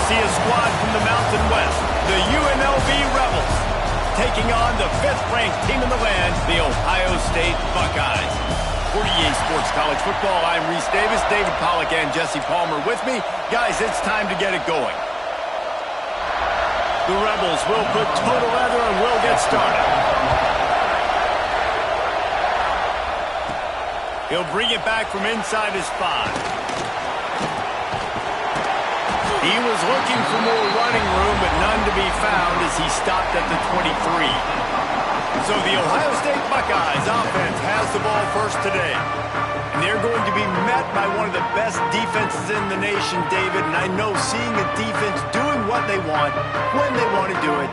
see a squad from the Mountain West, the UNLV Rebels, taking on the 5th-ranked team in the land, the Ohio State Buckeyes. For EA Sports College Football, I'm Reese Davis, David Pollack, and Jesse Palmer with me. Guys, it's time to get it going. The Rebels will put total leather and will get started. He'll bring it back from inside his 5. He was looking for more running room, but none to be found as he stopped at the 23. So the Ohio State Buckeyes offense has the ball first today. And they're going to be met by one of the best defenses in the nation, David. And I know seeing a defense doing what they want, when they want to do it,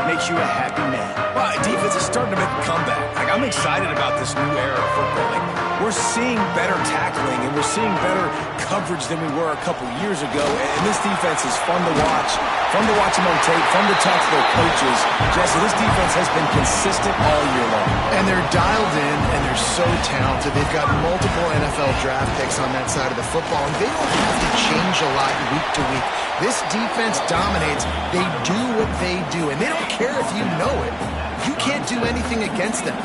makes you a happy man. Well, defense is starting to make a comeback. I'm excited about this new era of football. We're seeing better tackling, and we're seeing better coverage than we were a couple years ago. And this defense is fun to watch them on tape, fun to talk to their coaches. Jesse, this defense has been consistent all year long. And they're dialed in, and they're so talented. They've got multiple NFL draft picks on that side of the football, and they don't have to change a lot week to week. This defense dominates. They do what they do, and they don't care if you know it. You can't do anything against them.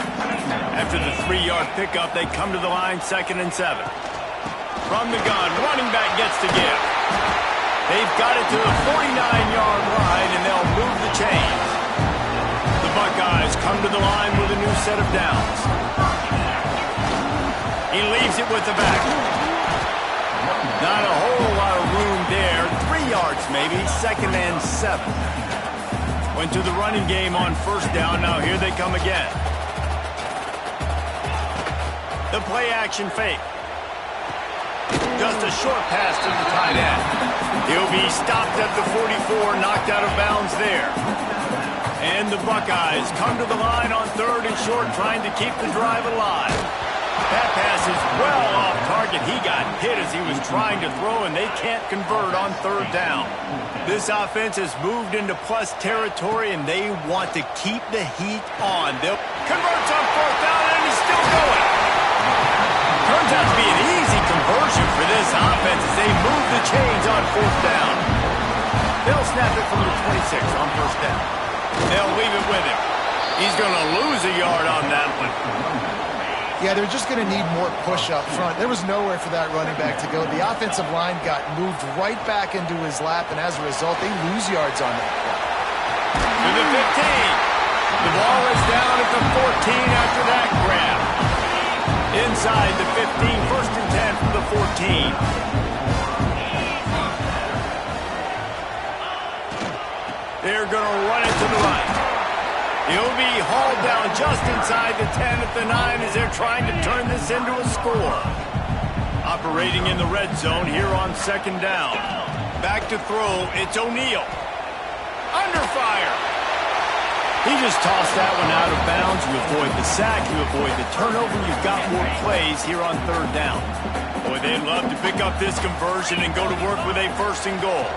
After the 3-yard pickup, they come to the line, 2nd and 7. From the gun, running back gets to give. They've got it to the 49-yard line, and they'll move the chains. The Buckeyes come to the line with a new set of downs. He leaves it with the back. Not a whole lot of room there. 3 yards maybe, 2nd and 7. Went to the running game on 1st down. Now here they come again. The play-action fake. Just a short pass to the tight end. He'll be stopped at the 44, knocked out of bounds there. And the Buckeyes come to the line on 3rd and short, trying to keep the drive alive. That pass is well off target. He got hit as he was trying to throw, and they can't convert on 3rd down. This offense has moved into plus territory, and they want to keep the heat on. They'll convert on 4th down, and he's still going. Turns out to be an easy conversion for this offense as they move the chains on 4th down. They'll snap it from the 26 on 1st down. They'll leave it with him. He's going to lose a yard on that one. Yeah, they're just going to need more push up front. There was nowhere for that running back to go. The offensive line got moved right back into his lap, and as a result, they lose yards on that play. To the 15. The ball is down at the 14 after that grab. Inside the 15, 1st and 10 from the 14. They're going to run it to the right. He'll be hauled down just inside the 10 at the 9 as they're trying to turn this into a score. Operating in the red zone here on 2nd down. Back to throw, it's O'Neal. Under fire. He just tossed that one out of bounds. You avoid the sack, you avoid the turnover. You've got more plays here on 3rd down. Boy, they'd love to pick up this conversion and go to work with a 1st and goal.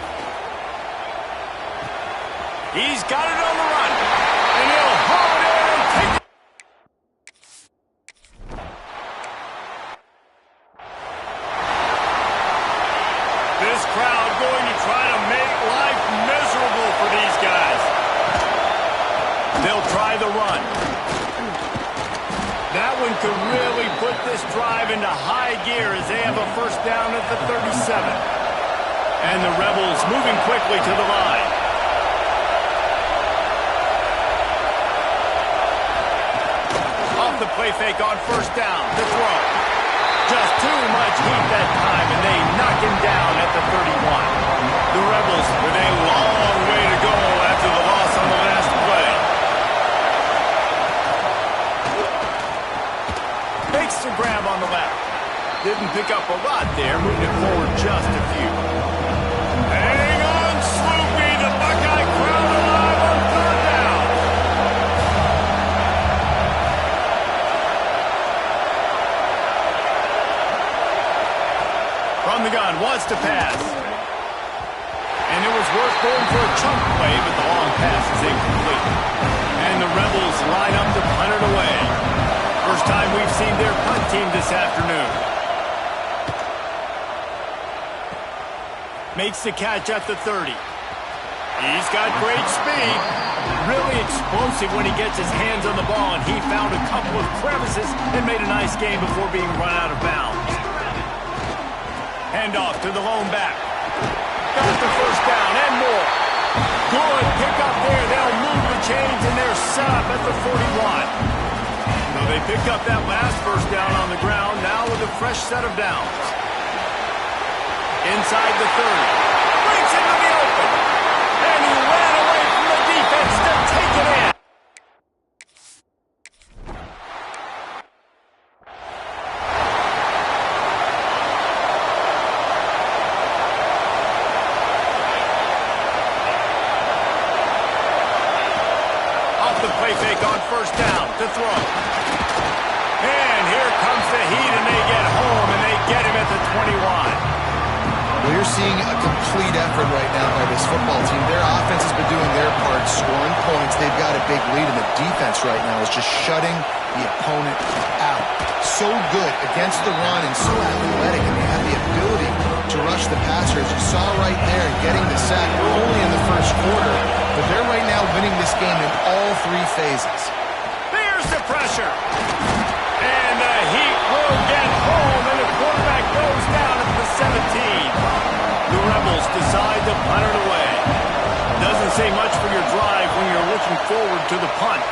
He's got it on the run. And he'll haul it in and take it. This crowd going to try to make life miserable for these guys. They'll try the run. That one could really put this drive into high gear as they have a 1st down at the 37. And the Rebels moving quickly to the line. Off the play fake on 1st down. The throw. Just too much heat that time, and they knock him down at the 31. The Rebels with a long way to go after the loss on the last play. Makes the grab on the left. Didn't pick up a lot there, moved it forward just a few. Hang on, Sloopy, the Buckeye crowd alive on 3rd down. From the gun, wants to pass. And it was worth going for a chunk play, but the long pass is incomplete. And the Rebels line up to punt it away. First time we've seen their punt team this afternoon. Makes the catch at the 30. He's got great speed. Really explosive when he gets his hands on the ball, and he found a couple of crevices and made a nice game before being run out of bounds. Handoff to the lone back. Got the first down and more. Good pickup there. They'll move the chains, and they're set up at the 41. So they picked up that last first down on the ground, now with a fresh set of downs. Inside the 30. Breaks into the open. And he ran away from the defense to take it in. Off the play fake on first down to throw. And here comes the heat, and they get home, and they get him at the 21. Well, you're seeing a complete effort right now by this football team. Their offense has been doing their part, scoring points. They've got a big lead, and the defense right now is just shutting the opponent out. So good against the run and so athletic, and they have the ability to rush the passer. As you saw right there, getting the sack only in the first quarter, but they're right now winning this game in all three phases. There's the pressure. And the Heat will get home, and the quarterback goes down at the 17. The Rebels decide to punt it away. Doesn't say much for your drive when you're looking forward to the punt.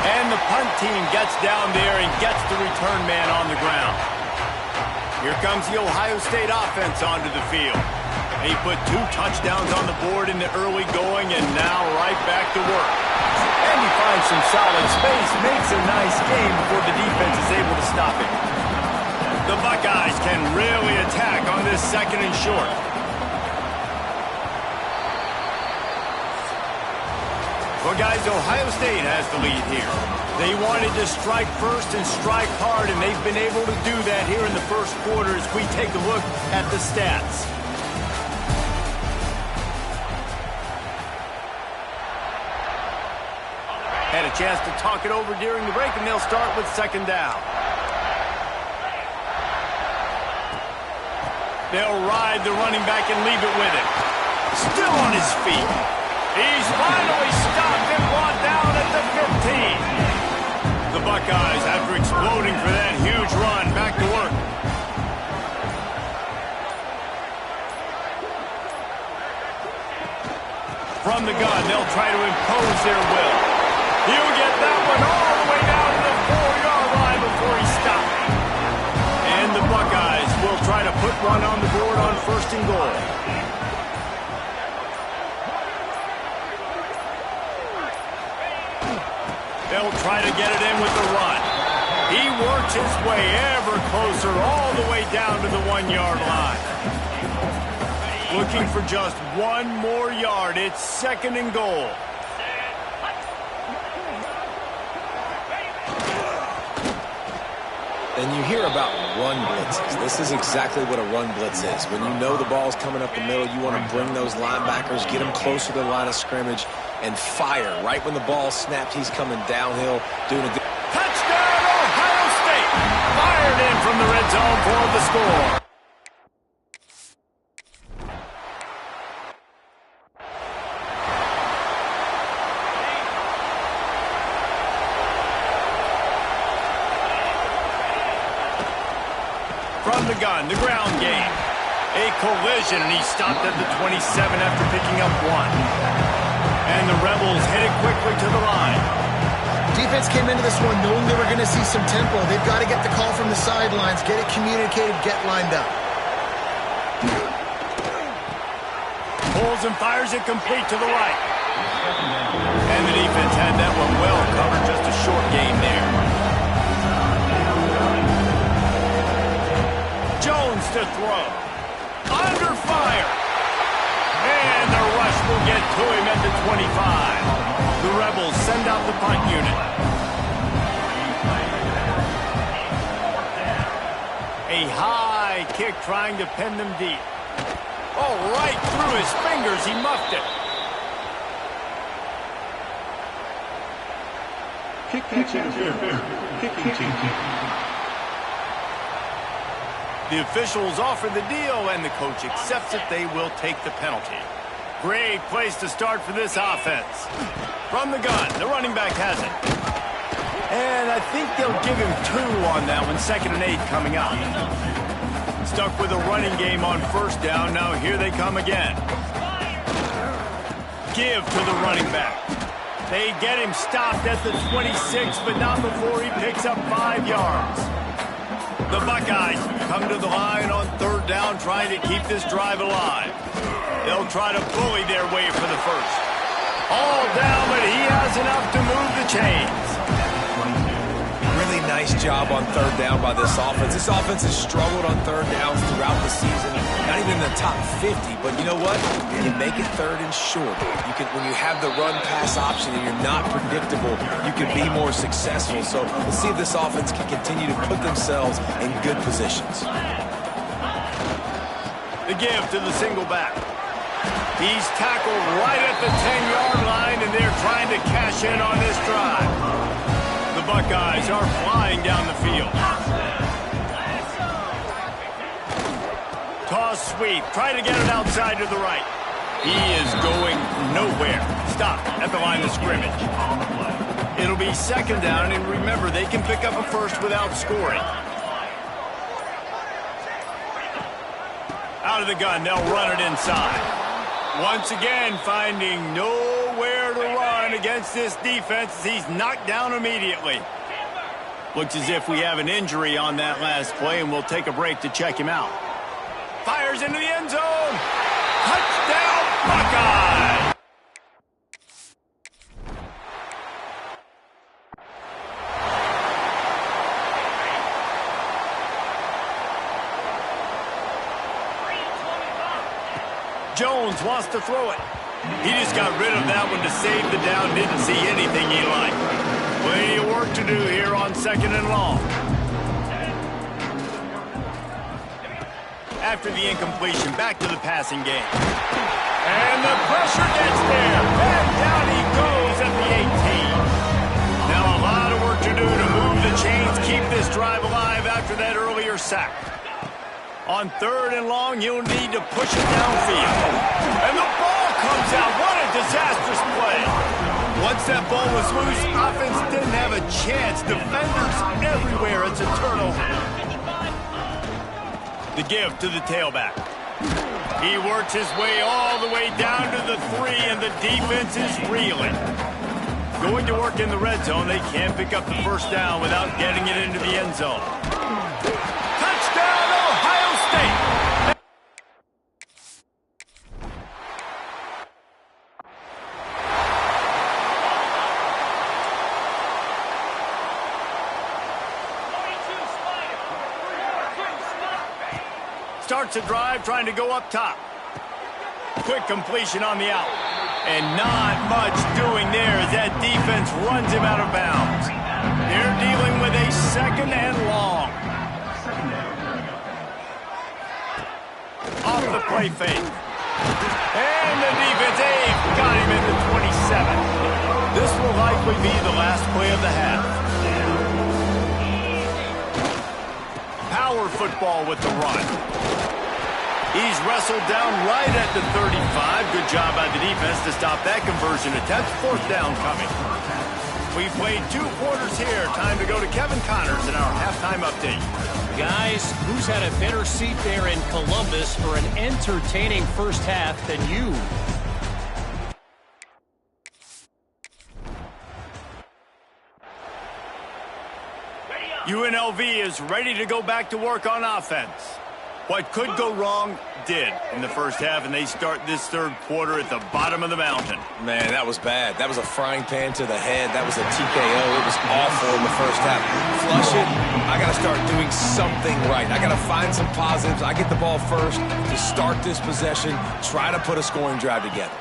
And the punt team gets down there and gets the return man on the ground. Here comes the Ohio State offense onto the field. They put 2 touchdowns on the board in the early going, and now right back to work. And he finds some solid space, makes a nice game before the defense is able to stop it. The Buckeyes can really attack on this second and short. Well, guys, Ohio State has the lead here. They wanted to strike first and strike hard, and they've been able to do that here in the first quarter as we take a look at the stats. Had a chance to talk it over during the break, and they'll start with second down. They'll ride the running back and leave it with him. Still on his feet. He's finally stopped and brought down at the 15. The Buckeyes, after exploding for that huge run, back to work. From the gun, they'll try to impose their will. He'll get that one all the way down to the 4-yard line before he stops. And the Buckeyes will try to put one on the board on first and goal. They'll try to get it in with the run. He works his way ever closer all the way down to the 1-yard line. Looking for just one more yard. It's second and goal. And you hear about run blitzes. This is exactly what a run blitz is. When you know the ball's coming up the middle, you want to bring those linebackers, get them closer to the line of scrimmage, and fire. Right when the ball snapped, he's coming downhill, doing a good... Touchdown, Ohio State! Fired in from the red zone for the score. From the gun, the ground game. A collision, and he stopped at the 27 after picking up 1. And the Rebels hit it quickly to the line. Defense came into this one knowing they were going to see some tempo. They've got to get the call from the sidelines, get it communicated, get lined up. Pulls and fires it complete to the right. And the defense had that one well covered, just a short game there. Jones to throw. Under fire. And the rush will get to him at the 25. The Rebels send out the punt unit. A high kick trying to pin them deep. Oh, right through his fingers. He muffed it. Kick team. The officials offer the deal, and the coach accepts it. They will take the penalty. Great place to start for this offense. From the gun, the running back has it. And I think they'll give him 2 on that one, 2nd and 8 coming up. Stuck with a running game on 1st down. Now here they come again. Give to the running back. They get him stopped at the 26, but not before he picks up 5 yards. The Buckeyes come to the line on 3rd down, trying to keep this drive alive. They'll try to bully their way for the 1st. All down, but he has enough to move the chains. Really nice job on 3rd down by this offense. This offense has struggled on 3rd downs throughout the season. Not even in the top 50, but you know what? When you make it 3rd and short, when you have the run-pass option and you're not predictable, you can be more successful. So let's see if this offense can continue to put themselves in good positions. The give to the single back. He's tackled right at the 10-yard line, and they're trying to cash in on this drive. The Buckeyes are flying down the field. Toss sweep. Try to get it outside to the right. He is going nowhere. Stop at the line of scrimmage. It'll be 2nd down, and remember, they can pick up a 1st without scoring. Out of the gun, they'll run it inside. Once again, finding nowhere to run against this defense. He's knocked down immediately. Looks as if we have an injury on that last play, and we'll take a break to check him out. Fires into the end zone. Touchdown, Buckeye! Jones wants to throw it. He just got rid of that one to save the down. Didn't see anything he liked. Plenty of work to do here on 2nd and long. After the incompletion, back to the passing game. And the pressure gets there. And down he goes at the 18. Now a lot of work to do to move the chains, keep this drive alive after that earlier sack. On 3rd and long, you'll need to push it downfield. And the ball comes out. What a disastrous play. Once that ball was loose, offense didn't have a chance. Defenders everywhere. It's a turnover. The give to the tailback. He works his way all the way down to the 3, and the defense is reeling. Going to work in the red zone. They can't pick up the 1st down without getting it into the end zone. Touchdown, Ohio State! Starts a drive trying to go up top. Quick completion on the out. And not much doing there as that defense runs him out of bounds. They're dealing with a 2nd and long. Off the play fake. And the defense got him at the 27. This will likely be the last play of the half. Power football with the run. He's wrestled down right at the 35. Good job by the defense to stop that conversion attempt. 4th down coming. We've played 2 quarters here. Time to go to Kevin Connors in our halftime update. Guys, who's had a better seat there in Columbus for an entertaining 1st half than you? UNLV is ready to go back to work on offense. What could go wrong did in the 1st half, and they start this 3rd quarter at the bottom of the mountain. Man, that was bad. That was a frying pan to the head. That was a TKO. It was awful in the 1st half. Flush it. I got to start doing something right. I got to find some positives. I get the ball first to start this possession, try to put a scoring drive together.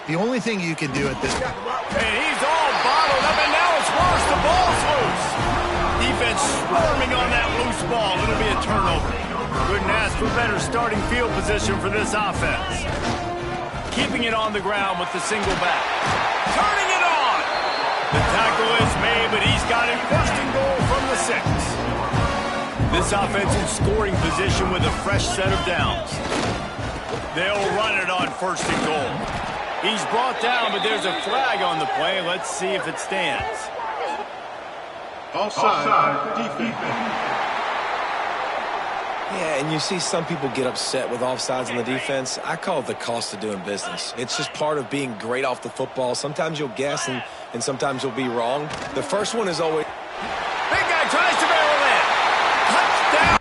The only thing you can do at this point. And he's all bottled up, and now it's worse. The ball's loose. Defense swarming on that loose ball. It'll be a turnover. Couldn't ask for better starting field position for this offense. Keeping it on the ground with the single back. Turning it on! The tackle is made, but he's got it 1st and goal from the 6. This offense in scoring position with a fresh set of downs. They'll run it on 1st and goal. He's brought down, but there's a flag on the play. Let's see if it stands. Offside, defense. Yeah, and you see some people get upset with offsides on the defense. I call it the cost of doing business. It's just part of being great off the football. Sometimes you'll guess, and sometimes you'll be wrong. The first one is always... Big guy tries to barrel in. Touchdown!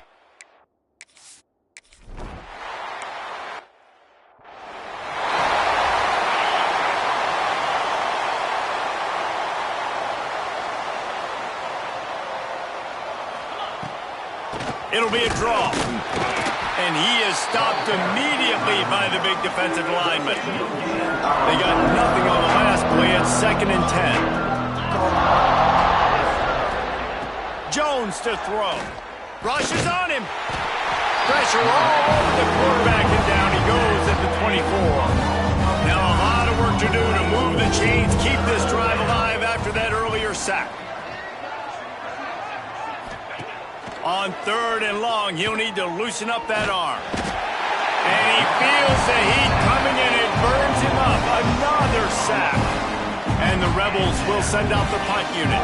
It'll be a draw. And he is stopped immediately by the big defensive lineman. They got nothing on the last play. It's 2nd and 10. Jones to throw. Rushes on him. Pressure all over the quarterback, and down he goes at the 24. Now a lot of work to do to move the chains, keep this drive alive after that earlier sack. On 3rd and long, he'll need to loosen up that arm. And he feels the heat coming in. It burns him up. Another sack. And the Rebels will send out the punt unit.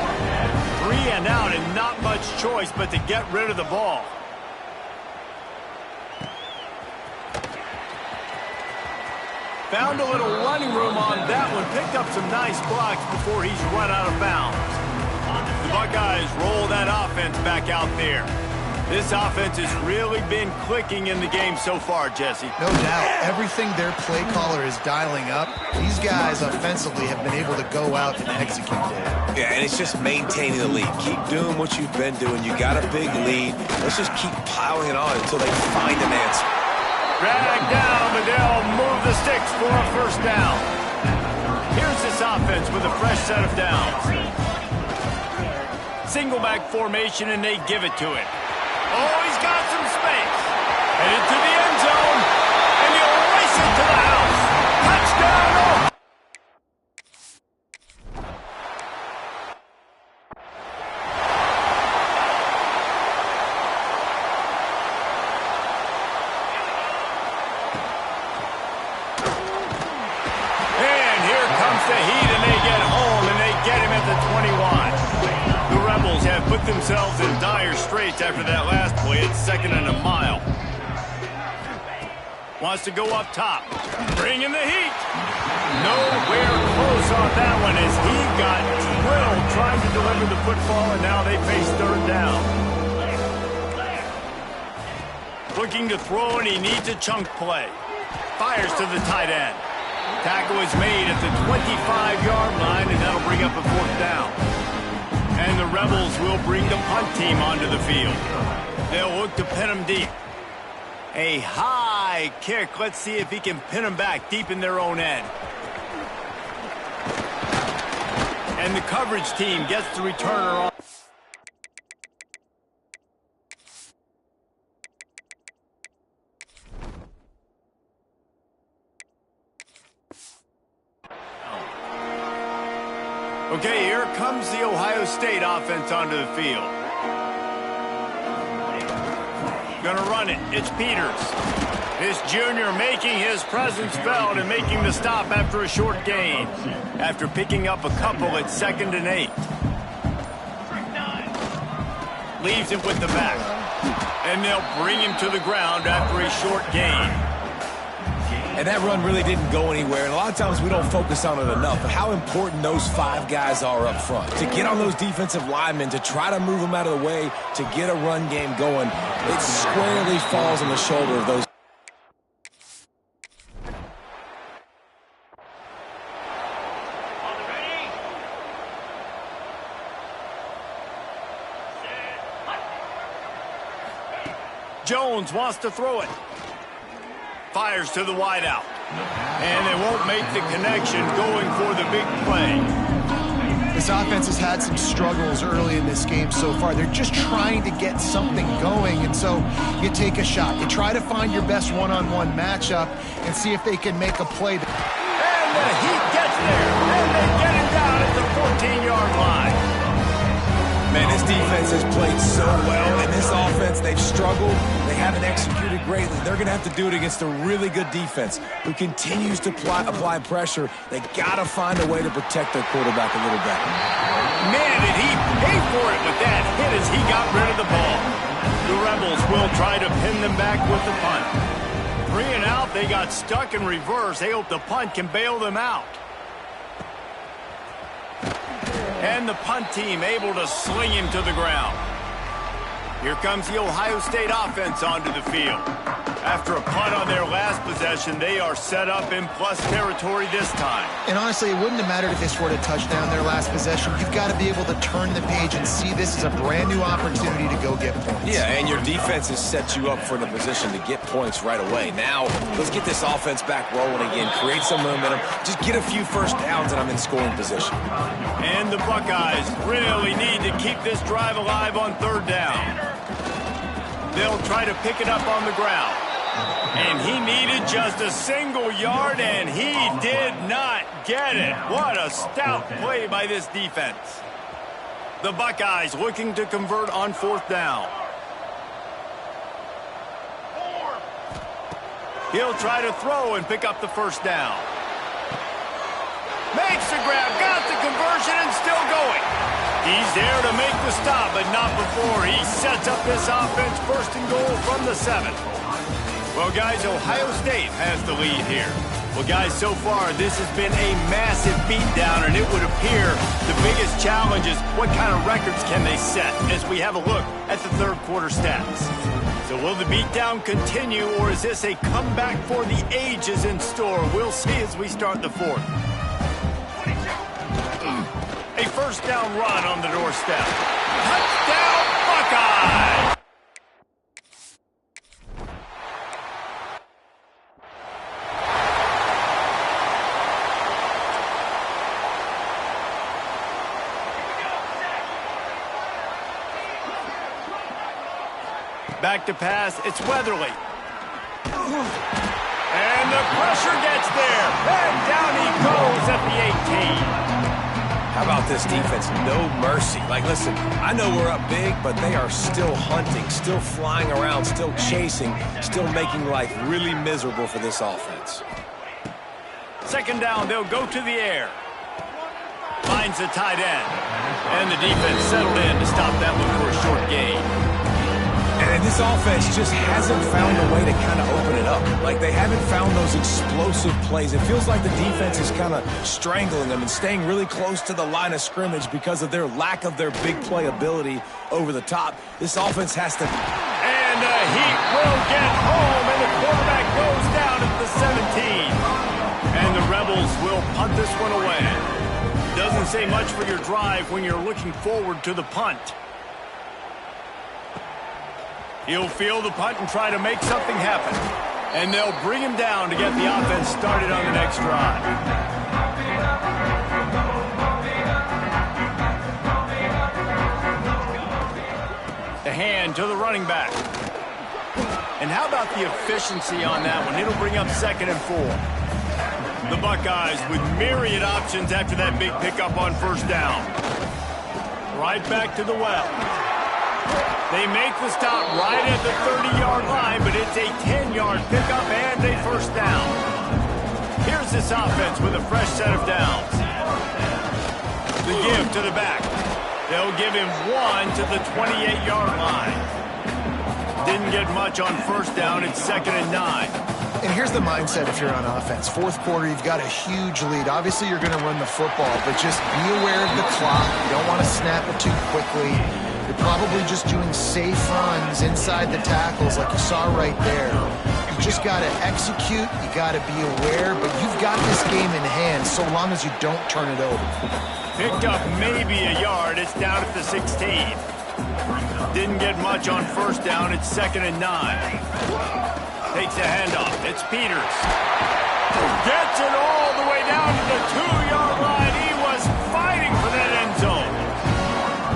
3 and out, and not much choice but to get rid of the ball. Found a little running room on that one. Picked up some nice blocks before he's run out of bounds. The Buckeyes roll that offense back out there. This offense has really been clicking in the game so far, Jesse. No doubt. Everything their play caller is dialing up, these guys offensively have been able to go out and execute there. Yeah, and it's just maintaining the lead. Keep doing what you've been doing. You got a big lead. Let's just keep piling it on until they find an answer. Drag down, but they'll move the sticks for a 1st down. Here's this offense with a fresh set of downs. Single back formation, and they give it to him. Oh, he's got some space. Headed to the end zone, and he'll race it to the house. Touchdown! Oh. And here comes the heat, and they get home, and they get him at the 21. The Rebels have put themselves in dire straits after that last play. It's 2nd and a mile. Wants to go up top. Bringing the heat. Nowhere close on that one as he got drilled trying to deliver the football, and now they face 3rd down. Looking to throw, and he needs a chunk play. Fires to the tight end. Tackle is made at the 25-yard line, and that'll bring up a 4th down. And the Rebels will bring the punt team onto the field. They'll look to pin them deep. A high kick. Let's see if he can pin them back deep in their own end. And the coverage team gets the returner on. Okay, here comes the Ohio State offense onto the field. Gonna run it. It's Peters. This junior making his presence felt and making the stop after a short gain. After picking up a couple at 2nd and 8. Leaves it with the back. And they'll bring him to the ground after a short gain. And that run really didn't go anywhere, and a lot of times we don't focus on it enough, but how important those 5 guys are up front. To get on those defensive linemen, to try to move them out of the way, to get a run game going, it squarely falls on the shoulder of those. Jones wants to throw it. Fires to the wideout. And they won't make the connection going for the big play. This offense has had some struggles early in this game so far. They're just trying to get something going, and so you take a shot. You try to find your best one-on-one matchup and see if they can make a play. And the Heat gets there, and they get it down at the 14-yard line. Man, this defense has played so well, and this offense, haven't executed greatly. They're going to have to do it against a really good defense who continues to apply pressure. They got to find a way to protect their quarterback a little better. Man, did he pay for it with that hit as he got rid of the ball. The Rebels will try to pin them back with the punt. 3 and out, they got stuck in reverse. They hope the punt can bail them out. And the punt team able to sling him to the ground. Here comes the Ohio State offense onto the field. After a punt on their last possession, they are set up in plus territory this time. And honestly, it wouldn't have mattered if they scored a touchdown their last possession. You've got to be able to turn the page and see this as a brand new opportunity to go get points. Yeah, and your defense has set you up for the position to get points right away. Now, let's get this offense back rolling again, create some momentum, just get a few first downs, and I'm in scoring position. And the Buckeyes really need to keep this drive alive on 3rd down. They'll try to pick it up on the ground. And he needed just a single yard, and he did not get it. What a stout play by this defense. The Buckeyes looking to convert on 4th down. He'll try to throw and pick up the first down. Makes the grab, got the conversion, and still going. He's there to make the stop, but not before he sets up this offense 1st and goal from the 7. Well, guys, Ohio State has the lead here. Well, guys, so far, this has been a massive beatdown, and it would appear the biggest challenge is what kind of records can they set as we have a look at the 3rd quarter stats. So will the beatdown continue, or is this a comeback for the ages in store? We'll see as we start the 4th. A 1st down run on the doorstep. Touchdown, Buckeyes! Back to pass, it's Weatherly. And the pressure gets there. And down he goes at the 18. How about this defense? No mercy. Like, listen, I know we're up big, but they are still hunting, still flying around, still chasing, still making life really miserable for this offense. 2nd down, they'll go to the air. Finds the tight end. And the defense settled in to stop that one for a short gain. And this offense just hasn't found a way to kind of open it up. Like, they haven't found those explosive plays. It feels like the defense is kind of strangling them and staying really close to the line of scrimmage because of their lack of their big play ability over the top. This offense has to... And he will get home, and the quarterback goes down at the 17. And the Rebels will punt this one away. Doesn't say much for your drive when you're looking forward to the punt. He'll field the punt and try to make something happen. And they'll bring him down to get the offense started on the next drive. The hand to the running back. And how about the efficiency on that one? It'll bring up 2nd and 4. The Buckeyes with myriad options after that big pickup on 1st down. Right back to the well. They make the stop right at the 30-yard line, but it's a 10-yard pickup and a 1st down. Here's this offense with a fresh set of downs. The give to the back. They'll give him 1 to the 28-yard line. Didn't get much on 1st down. It's 2nd and 9. And here's the mindset if you're on offense. 4th quarter, you've got a huge lead. Obviously, you're going to run the football, but just be aware of the clock. You don't want to snap it too quickly. You're probably just doing safe runs inside the tackles like you saw right there. You just got to execute. You got to be aware, but you've got this game in hand so long as you don't turn it over. Picked up maybe a yard. It's down at the 16. Didn't get much on 1st down. It's 2nd and 9. Takes a handoff. It's Peters. Gets it all the way down to the 2-yard line. He was fighting for that end zone.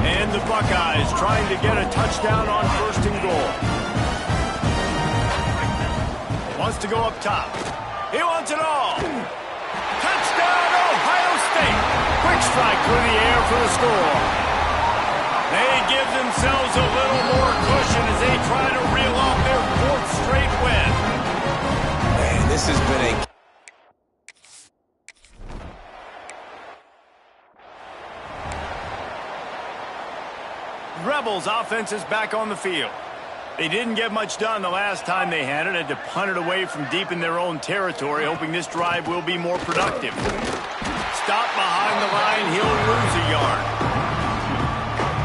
And the Buckeyes trying to get a touchdown on 1st and goal. Wants to go up top. He wants it all. Touchdown, Ohio State. Quick strike through the air for the score. They give themselves a little more cushion as they try to reel off their has been a... Rebels offense is back on the field. They didn't get much done the last time they had it. Had to punt it away from deep in their own territory, hoping this drive will be more productive. Stop behind the line. He'll lose a yard.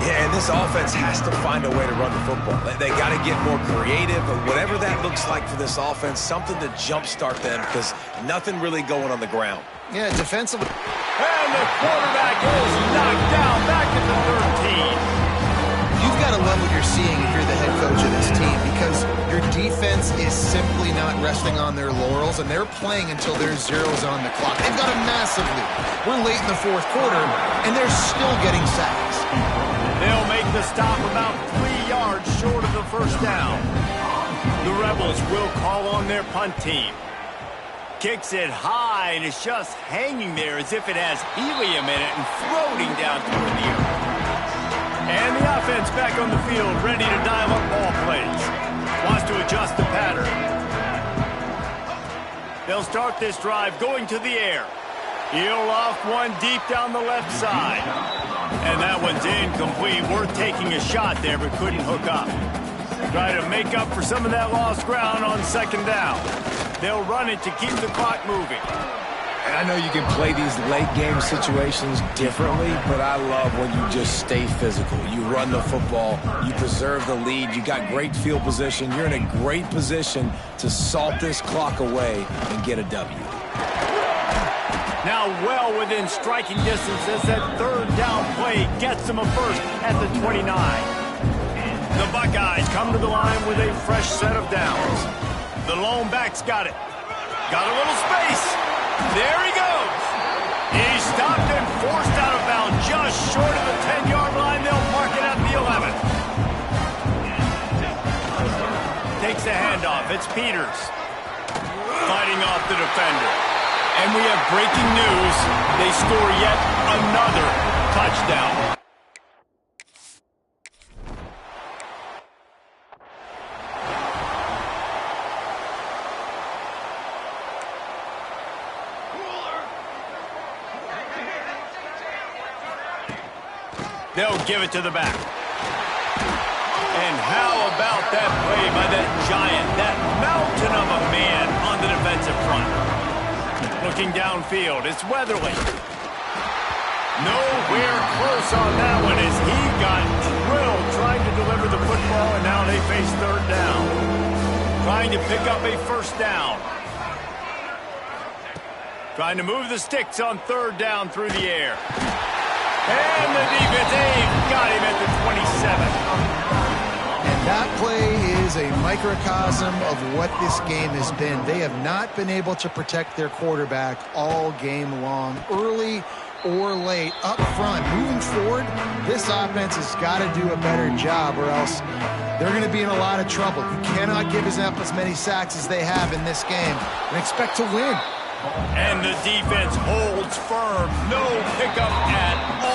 Yeah, and this offense has to find a way to run the football. They got to get more creative, but whatever that looks like for this offense, something to jumpstart them because nothing really going on the ground. Yeah, defensively. And the quarterback is knocked down back at the 13. You've got to love what you're seeing if you're the head coach of this team because your defense is simply not resting on their laurels, and they're playing until there's zeros on the clock. They've got a massive lead. We're late in the fourth quarter, and they're still getting sacks. They'll make the stop about 3 yards short of the first down. The Rebels will call on their punt team. Kicks it high, and it's just hanging there as if it has helium in it and floating down toward the air. And the offense back on the field, ready to dial up ball plays. Wants to adjust the pattern. They'll start this drive going to the air. He'll off one deep down the left side. And that one's incomplete. Worth taking a shot there, but couldn't hook up. Try to make up for some of that lost ground on second down. They'll run it to keep the clock moving. And I know you can play these late-game situations differently, but I love when you just stay physical. You run the football, you preserve the lead, you got great field position. You're in a great position to salt this clock away and get a W. Now well within striking distance as that third down play gets them a first at the 29. The Buckeyes come to the line with a fresh set of downs. The lone back's got it. Got a little space. There he goes. He's stopped and forced out of bounds just short of the 10-yard line. They'll mark it at the 11. Takes the handoff. It's Peters. Fighting off the defender. And we have breaking news. They score yet another touchdown. They'll give it to the back. And how about that play by that giant, that mountain of a man on the defensive front? Looking downfield, it's Weatherly. Nowhere close on that one as he got drilled trying to deliver the football, and now they face third down. Trying to pick up a first down. Trying to move the sticks on third down through the air. And the defense, they've got him at the 27. And that play is a microcosm of what this game has been. They have not been able to protect their quarterback all game long, early or late, up front. Moving forward, this offense has got to do a better job or else they're going to be in a lot of trouble. You cannot give up as many sacks as they have in this game and expect to win. And the defense holds firm. No pickup at all.